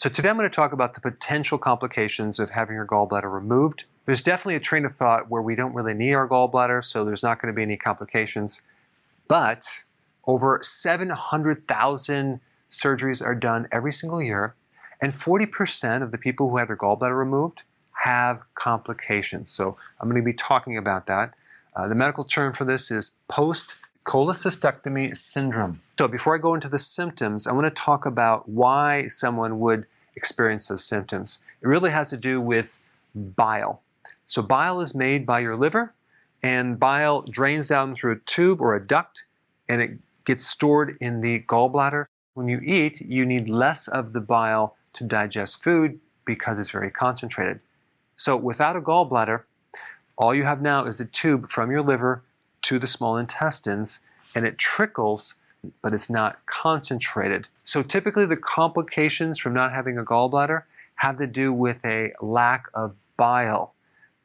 So today I'm going to talk about the potential complications of having your gallbladder removed. There's definitely a train of thought where we don't really need our gallbladder, so there's not going to be any complications. But over 700,000 surgeries are done every single year, and 40% of the people who have their gallbladder removed have complications. So I'm going to be talking about that. The medical term for this is post-cholecystectomy syndrome. So before I go into the symptoms, I want to talk about why someone would experience those symptoms. It really has to do with bile. So bile is made by your liver, and bile drains down through a tube or a duct, and it gets stored in the gallbladder. When you eat, you need less of the bile to digest food because it's very concentrated. So without a gallbladder, all you have now is a tube from your liver to the small intestines, and it trickles, but it's not concentrated. So typically the complications from not having a gallbladder have to do with a lack of bile.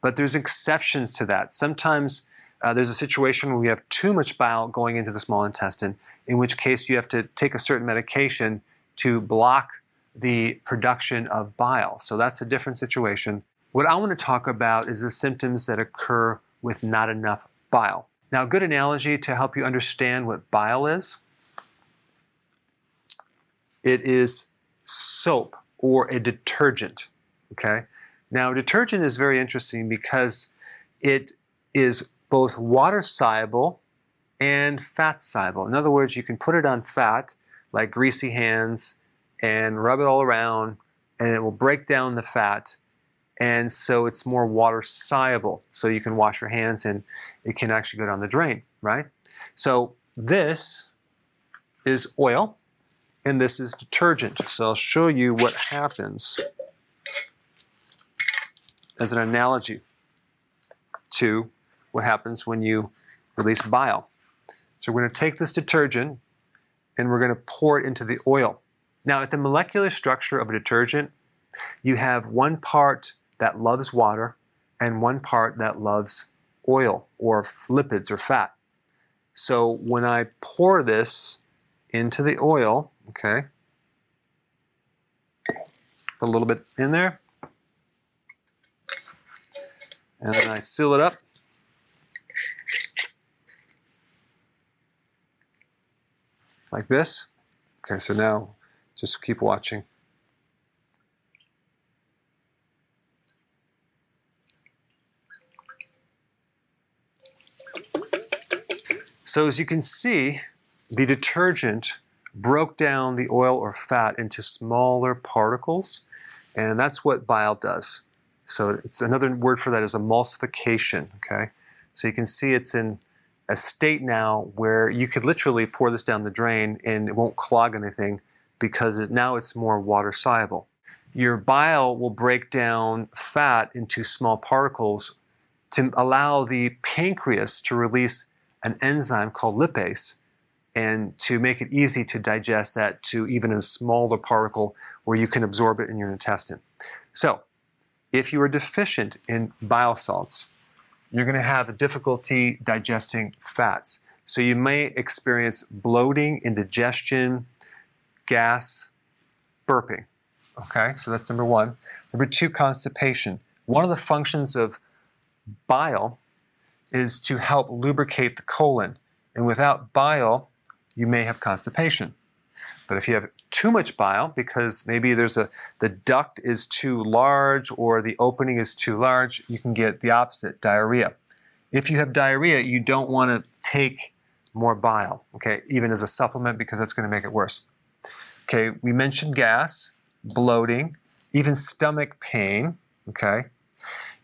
But there's exceptions to that. Sometimes there's a situation where we have too much bile going into the small intestine, in which case you have to take a certain medication to block the production of bile. So that's a different situation. What I want to talk about is the symptoms that occur with not enough bile. Now, a good analogy to help you understand what bile is, it is soap or a detergent, okay? Now, detergent is very interesting because it is both water soluble and fat soluble. In other words, you can put it on fat, like greasy hands, and rub it all around, and it will break down the fat, and so it's more water soluble. So you can wash your hands and it can actually go down the drain, right? So this is oil, and this is detergent. So I'll show you what happens as an analogy to what happens when you release bile. So we're going to take this detergent and we're going to pour it into the oil. Now, at the molecular structure of a detergent, you have one part that loves water and one part that loves oil or lipids or fat. So when I pour this into the oil, okay, put a little bit in there, and then I seal it up. Like this. Okay, so now just keep watching. So as you can see, the detergent broke down the oil or fat into smaller particles, and that's what bile does. So it's another word for that is emulsification, okay? So you can see it's in a state now where you could literally pour this down the drain and it won't clog anything because now it's more water soluble. Your bile will break down fat into small particles to allow the pancreas to release an enzyme called lipase and to make it easy to digest that to even a smaller particle where you can absorb it in your intestine. So if you are deficient in bile salts, you're going to have difficulty digesting fats. So you may experience bloating, indigestion, gas, burping. Okay, so that's number one. Number two, constipation. One of the functions of bile is to help lubricate the colon. And without bile, you may have constipation. But if you have too much bile, because maybe the duct is too large or the opening is too large, you can get the opposite, diarrhea. If you have diarrhea, you don't want to take more bile, okay, even as a supplement, because that's going to make it worse. Okay, we mentioned gas, bloating, even stomach pain, okay?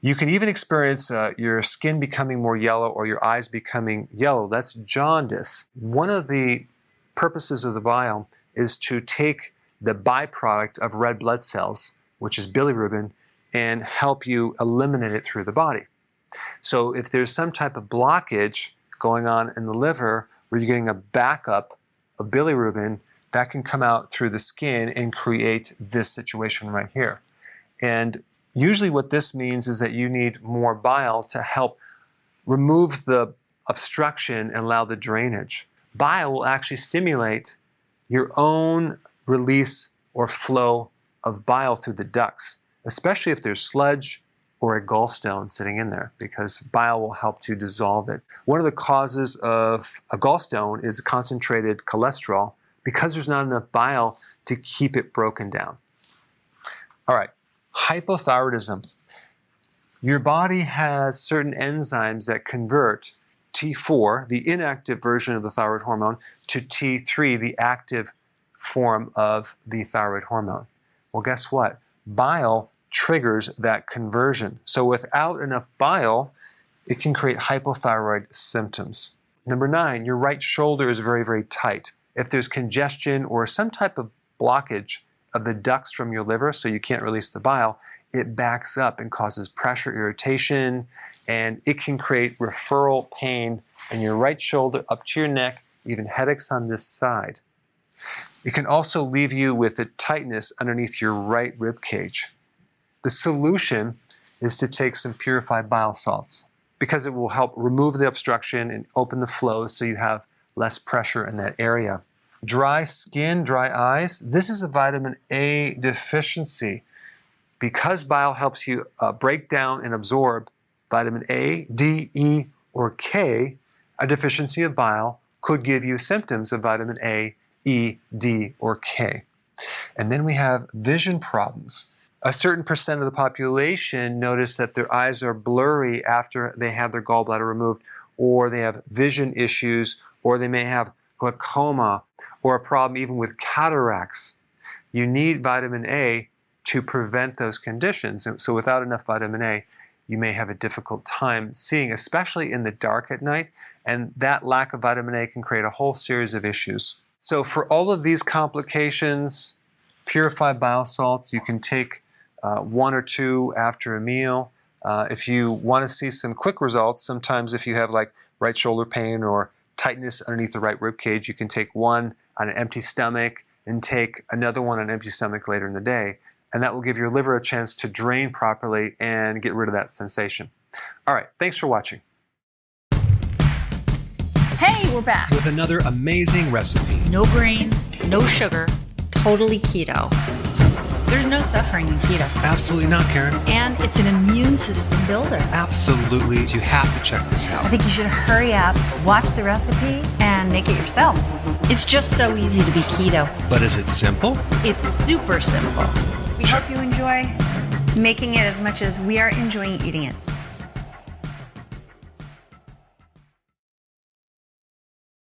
You can even experience your skin becoming more yellow or your eyes becoming yellow. That's jaundice. One of the purposes of the bile is to take the byproduct of red blood cells, which is bilirubin, and help you eliminate it through the body. So if there's some type of blockage going on in the liver where you're getting a backup of bilirubin, that can come out through the skin and create this situation right here. And usually what this means is that you need more bile to help remove the obstruction and allow the drainage. Bile will actually stimulate your own release or flow of bile through the ducts, especially if there's sludge or a gallstone sitting in there, because bile will help to dissolve it. One of the causes of a gallstone is concentrated cholesterol because there's not enough bile to keep it broken down. All right, hypothyroidism. Your body has certain enzymes that convert T4, the inactive version of the thyroid hormone, to T3, the active form of the thyroid hormone. Well, guess what? Bile triggers that conversion. So without enough bile, it can create hypothyroid symptoms. Number 9, your right shoulder is very, very tight. If there's congestion or some type of blockage of the ducts from your liver, so you can't release the bile, it backs up and causes pressure, irritation, and it can create referral pain in your right shoulder up to your neck, even headaches on this side. It can also leave you with a tightness underneath your right rib cage. The solution is to take some purified bile salts because it will help remove the obstruction and open the flow so you have less pressure in that area. Dry skin, dry eyes, this is a vitamin A deficiency. Because bile helps you break down and absorb vitamin A, D, E, or K, a deficiency of bile could give you symptoms of vitamin A, E, D, or K. And then we have vision problems. A certain percent of the population notice that their eyes are blurry after they have their gallbladder removed, or they have vision issues, or they may have glaucoma, or a problem even with cataracts. You need vitamin A to prevent those conditions. So without enough vitamin A, you may have a difficult time seeing, especially in the dark at night, and that lack of vitamin A can create a whole series of issues. So for all of these complications, purified bile salts, you can take 1 or 2 after a meal. If you want to see some quick results, sometimes if you have like right shoulder pain or tightness underneath the right rib cage, you can take one on an empty stomach and take another one on an empty stomach later in the day. And that will give your liver a chance to drain properly and get rid of that sensation. All right, thanks for watching. Hey, we're back. With another amazing recipe. No grains, no sugar, totally keto. There's no suffering in keto. Absolutely not, Karen. And it's an immune system builder. Absolutely. You have to check this out. I think you should hurry up, watch the recipe, and make it yourself. It's just so easy to be keto. But is it simple? It's super simple. We hope you enjoy making it as much as we are enjoying eating it.